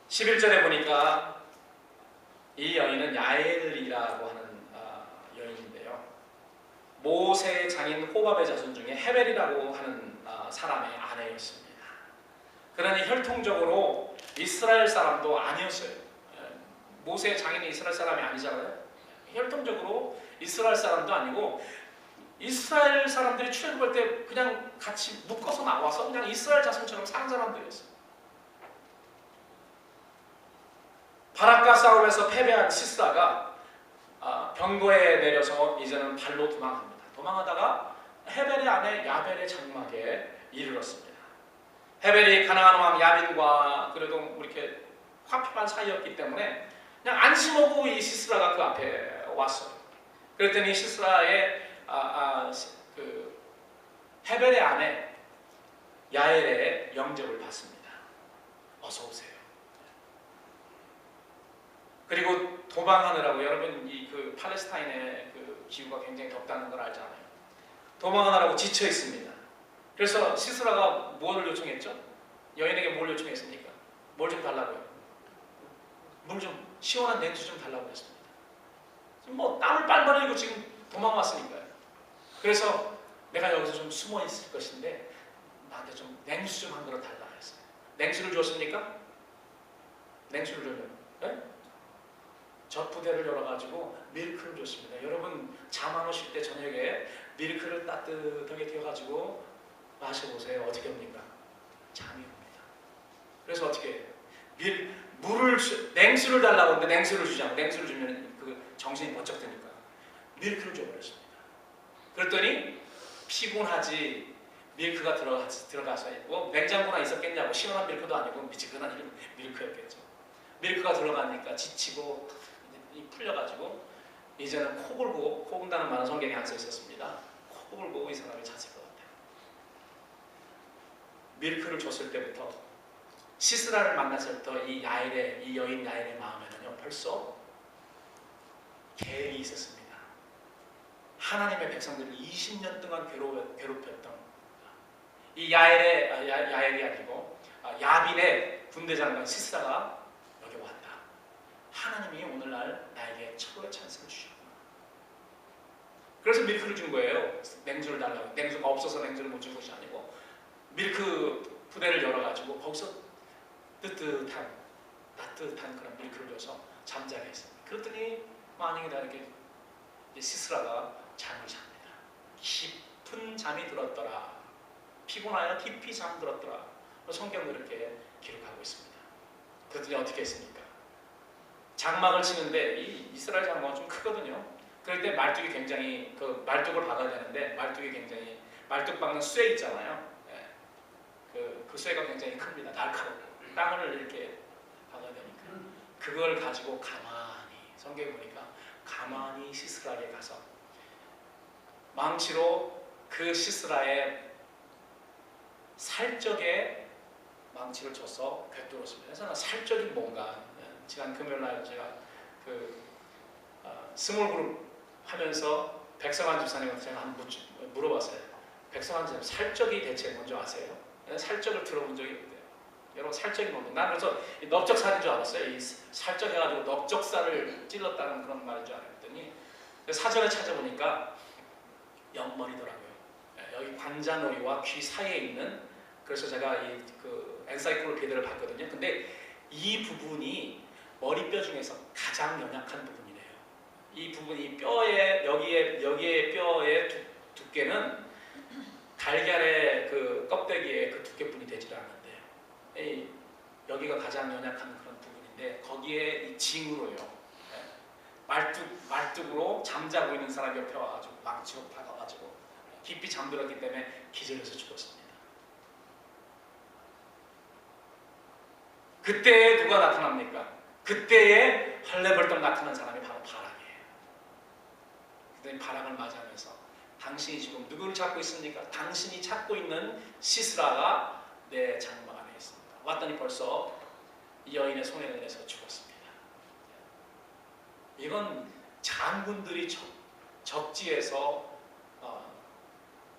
11절에 보니까 이 여인은 야엘이라고 하는 여인인데요. 모세의 장인 호밥의 자손 중에 헤벨이라고 하는 사람의 아내였습니다. 그러니 혈통적으로 이스라엘 사람도 아니었어요. 모세의 장인이 이스라엘 사람이 아니잖아요. 혈통적으로 이스라엘 사람도 아니고 이스라엘 사람들이 출애굽할 때 그냥 같이 묶어서 나와서 그냥 이스라엘 자손처럼 사는 사람들이었어요. 바락과 싸움에서 패배한 시스라가 병거에 내려서 이제는 발로 도망합니다. 도망하다가 헤벨의 아내 야벨의 장막에 이르렀습니다. 헤벨이 가나안 왕 야빈과 그래도 이렇게 화평한 사이였기 때문에 그냥 안심하고 이 시스라가 그 앞에 왔어요. 그랬더니 시스라의 그 헤벨의 아내 야엘의 영접을 받습니다. 어서 오세요. 그리고 도망하느라고 여러분 그 팔레스타인의 그 기후가 굉장히 덥다는 걸 알잖아요. 도망하느라고 지쳐 있습니다. 그래서 시스라가 뭘 요청했죠? 여인에게 뭘 요청했습니까? 뭘 좀 달라고요? 물 좀 시원한 냉수 좀 달라고 했습니다. 땀을 빨빨 흘리고 지금 도망왔으니까요. 그래서 내가 여기서 좀 숨어 있을 것인데 나한테 좀 냉수 좀 한 그릇 달라 했어요. 냉수를 줬습니까? 냉수를 줬냐고? 네? 젖부대를 열어가지고 밀크를 줬습니다. 여러분 잠 안 오실 때 저녁에 밀크를 따뜻하게 데워가지고 마셔보세요. 어떻게 합니까? 잠이 옵니다. 그래서 어떻게 해요? 냉수를 달라고 하는데 냉수를 주지 않고 냉수를 주면 그 정신이 번쩍 드니까 밀크를 줘버렸습니다. 그랬더니 피곤하지 밀크가 들어가서 냉장고나 있었겠냐고 시원한 밀크도 아니고 미지근한 밀크였겠죠. 밀크가 들어가니까 지치고 풀려가지고 이제는 코 골고 코 군다는 말은 성경에 안 써 있었습니다. 코 골고 이 사람이 잤을 것 같아요. 밀크를 줬을 때부터 시스라를 만났을 때부터 이 여인 야엘의 마음에는요 벌써 계획이 있었습니다. 하나님의 백성들을 20년 동안 괴롭혔던 이 야엘이 아니고 야빈의 군대장관 시스라가 여기 왔다. 하나님이 오늘날 나에게 철로의 찬스를 주셨구나. 그래서 밀크를 준 거예요. 냉수를 달라고. 냉수가 없어서 냉수를 못 준 것이 아니고 밀크 부대를 열어가지고 거기서 따뜻한 그런 밀크를 줘서 잠자게 했습니다. 그랬더니 만약에 다르게 시스라가 잠을 잡니다. 깊은 잠이 들었더라. 피곤하여 깊이 잠들었더라. 성경은 이렇게 기록하고 있습니다. 그랬더니 어떻게 했습니까? 장막을 치는데 이 이스라엘 장막은 좀 크거든요. 그럴 때 말뚝이 굉장히 말뚝을 박아야 되는데 말뚝이 굉장히 말뚝 박는 쇠 있잖아요. 네. 그 쇠가 굉장히 큽니다. 날카롭고 땅을 이렇게 박아야 되니까 그걸 가지고 가만히 성경에 보니까 가만히 시스라에게 가서 망치로 그 시스라의 살적에 망치를 쳐서 꿰뚫었습니다. 그래서 살적이 뭔가 지난 금요일날 제가 스몰 그룹 하면서 백성환 집사님한테 제가 한번 물어봤어요. 백성환 집사님 살적이 대체 뭔지 아세요? 살적을 들어본 적이 없대요. 여러분 살적이 뭔지 난 그래서 넓적살인 줄 알았어요. 이 살적해가지고 넓적살을 찔렀다는 그런 말인 줄 알았더니 사전에 찾아보니까 옆머리더라고요. 여기 관자놀이와 귀 사이에 있는 그래서 제가 그 엔사이클로피디아를 봤거든요. 근데 이 부분이 머리뼈 중에서 가장 연약한 부분이래요. 이 부분이 뼈에 여기에 뼈의 두께는 달걀의 그 껍데기의 그 두께뿐이 되질 않는데요. 여기가 가장 연약한 그런 부분인데 거기에 이 징으로요. 말뚝으로 잠자고 있는 사람 옆에 와가지고 망치로 박아가지고 깊이 잠들었기 때문에 기절해서 죽었습니다. 그때에 누가 나타납니까? 그때에 헐레벌떡 나타난 사람이 바로 바락이에요. 그랬더니 바락을 맞이하면서 당신이 지금 누구를 찾고 있습니까? 당신이 찾고 있는 시스라가 내 장막 안에 있습니다. 왔더니 벌써 이 여인의 손에 의해서 죽었습니다. 이건 장군들이 적지에서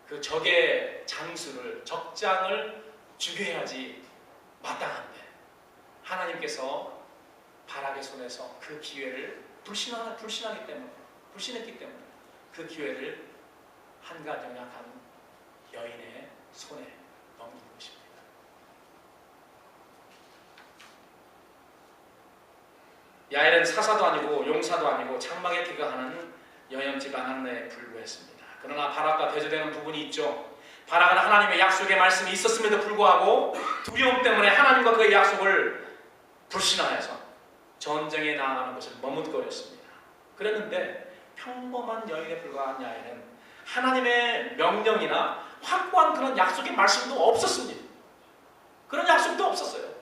그 적의 장수를 적장을 죽여야지 마땅한데 하나님께서 바락의 손에서 그 기회를 불신했기 때문에 그 기회를 한갓 연약한 여인의 손에 넘긴 것입니다. 야엘은 사사도 아니고 용사도 아니고 장막에 기거하는 여염집 아낙네에 불과했습니다. 그러나 바락과 대조되는 부분이 있죠. 바락은 하나님의 약속의 말씀이 있었음에도 불구하고 두려움 때문에 하나님과 그의 약속을 불신하여서 전쟁에 나아가는 것을 머뭇거렸습니다. 그랬는데 평범한 여인에 불과한 야엘은 하나님의 명령이나 확고한 그런 약속의 말씀도 없었습니다. 그런 약속도 없었어요.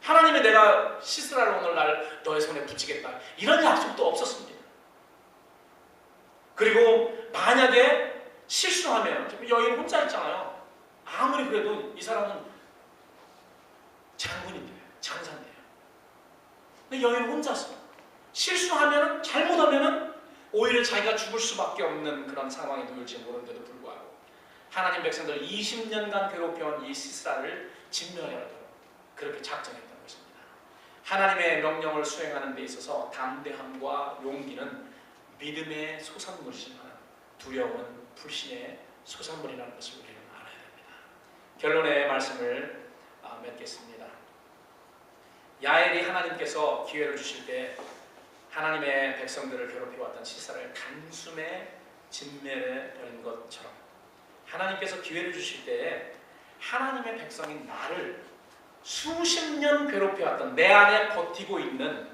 하나님의 내가 시스라를 오늘날 너의 손에 붙이겠다 이런 약속도 없었습니다. 그리고 만약에 실수하면 여인 혼자 있잖아요. 아무리 그래도 이 사람은 장군인데 장사인데요. 근데 여인 혼자서 실수하면 잘못하면 오히려 자기가 죽을 수밖에 없는 그런 상황에 놓일지 모르는데도 불구하고 하나님 백성들 20년간 괴롭혀온 이 시스라를 진멸하도록 그렇게 작정했던 것입니다. 하나님의 명령을 수행하는 데 있어서 담대함과 용기는 믿음의 소산물이지만 두려움은 불신의 소산물이라는 것을 우리는 알아야 됩니다. 결론의 말씀을 맺겠습니다. 야엘이 하나님께서 기회를 주실 때 하나님의 백성들을 괴롭혀왔던 시스라를 단숨에 진멸해 버린 것처럼 하나님께서 기회를 주실 때에 하나님의 백성인 나를 수십 년 괴롭혀왔던 내 안에 버티고 있는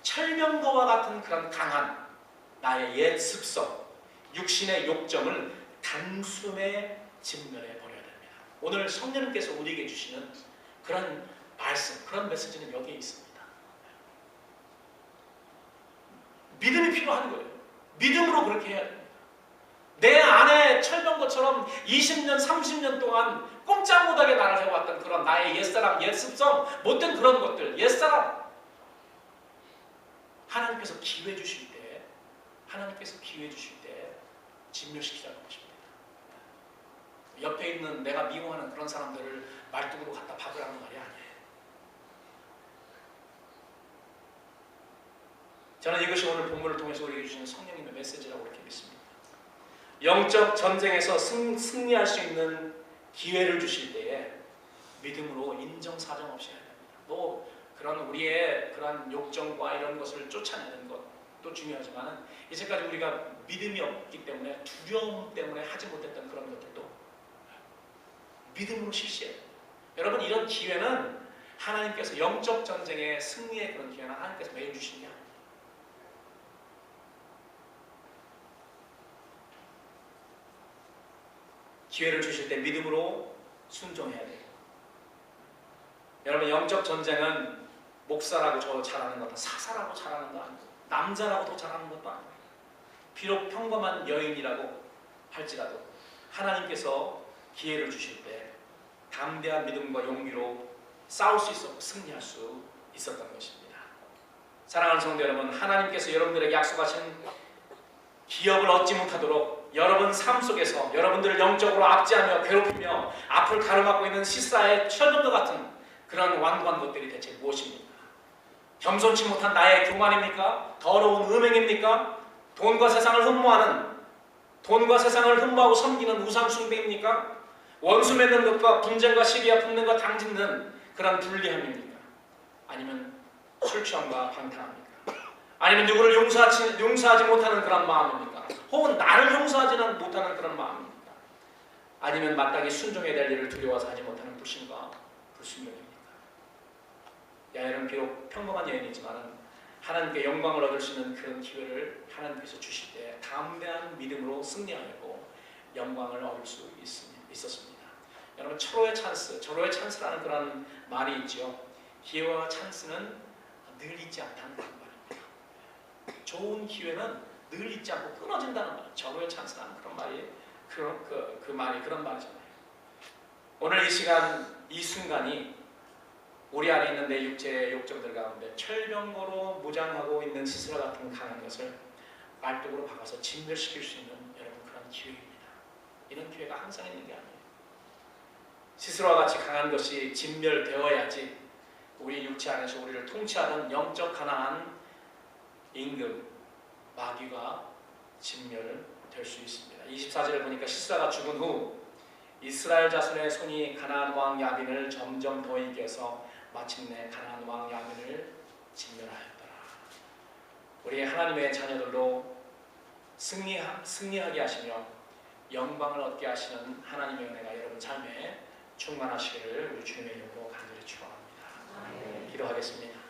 철병거와 같은 그런 강한 나의 옛 습성, 육신의 욕정을 단숨에 진멸해 버려야 됩니다. 오늘 성령님께서 우리에게 주시는 그런 말씀, 그런 메시지는 여기에 있습니다. 믿음이 필요한 거예요. 믿음으로 그렇게 해야 됩니다. 내 안에 철병거처럼 20년, 30년 동안 꼼짝 못하게 나를 해왔던 그런 나의 옛사람, 옛습성, 못된 그런 것들, 옛사람 하나님께서 기회 주실 때 하나님께서 기회 주실 때 진멸시키자는 것입니다. 옆에 있는 내가 미워하는 그런 사람들을 말뚝으로 갖다 박으라는 말이 아니에요. 저는 이것이 오늘 본문을 통해서 우리에게 주시는 성령님의 메시지라고 그렇게 믿습니다. 영적 전쟁에서 승리할 수 있는 기회를 주실 때에 믿음으로 인정사정 없이 해야 됩니다. 뭐 그런 우리의 그런 욕정과 이런 것을 쫓아내는 것도 중요하지만 이제까지 우리가 믿음이 없기 때문에 두려움 때문에 하지 못했던 그런 것들도 믿음으로 실시해요. 여러분 이런 기회는 하나님께서 영적 전쟁의 승리의 그런 기회는 하나님께서 매일 주시는 게 아닙니다. 기회를 주실 때 믿음으로 순종해야 돼요. 여러분 영적 전쟁은 목사라고 저 잘하는 것도 사사라고 잘하는 거 아니고 남자라고 더 잘하는 것도 아니고 비록 평범한 여인이라고 할지라도 하나님께서 기회를 주실 때 담대한 믿음과 용기로 싸울 수 있었고 승리할 수 있었던 것입니다. 사랑하는 성도 여러분, 하나님께서 여러분들에게 약속하신 기업을 얻지 못하도록 여러분 삶 속에서 여러분들을 영적으로 압제하며 괴롭히며 앞을 가로막고 있는 시사의 천연과 같은 그런 완고한 것들이 대체 무엇입니까? 겸손치 못한 나의 교만입니까? 더러운 음행입니까? 돈과 세상을 흠모하고 섬기는 우상 숭배입니까? 원수 맺는 것과 분쟁과 시기와 분쟁과 당짓는 그런 불리함입니까? 아니면 술 취함과 방탕합니까? 아니면 누구를 용서하지 못하는 그런 마음입니까? 혹은 나를 용서하지 못하는 그런 마음입니까? 아니면 마땅히 순종해야 될 일을 두려워서 하지 못하는 불신과 불순종입니까? 야엘은 비록 평범한 여인이지만 하나님께 영광을 얻을 수 있는 그런 기회를 하나님께서 주실 때 담대한 믿음으로 승리하고 영광을 얻을 수 있었습니다. 여러분 절호의 찬스라는 그런 말이 있죠. 기회와 찬스는 늘 있지 않다는 그런 말입니다. 좋은 기회는 늘 있지 않고 끊어진다는 말. 절호의 찬스라는 그런 말이 그 말이 그런 말이잖아요. 오늘 이 시간 이 순간이 우리 안에 있는 내 육체의 욕정들 가운데 철병거로 무장하고 있는 시스라 같은 강한 것을 말뚝으로 박아서 진멸시킬 수 있는 여러분 그런 기회입니다. 이런 기회가 항상 있는 게 아니에요. 시스라와 같이 강한 것이 진멸되어야지 우리 육체 안에서 우리를 통치하는 영적 가난한 임금 마귀가 진멸될 수 있습니다. 24절을 보니까 시스라가 죽은 후 이스라엘 자손의 손이 가나안 왕 야빈을 점점 더 이겨서 마침내 가나안 왕 야빈을 진멸하였더라. 우리 하나님의 자녀들로 승리하게 하시며 영광을 얻게 하시는 하나님의 은혜가 여러분 삶에 충만하시기를 우리 주님의 이름으로 간절히 축원합니다. 기도하겠습니다.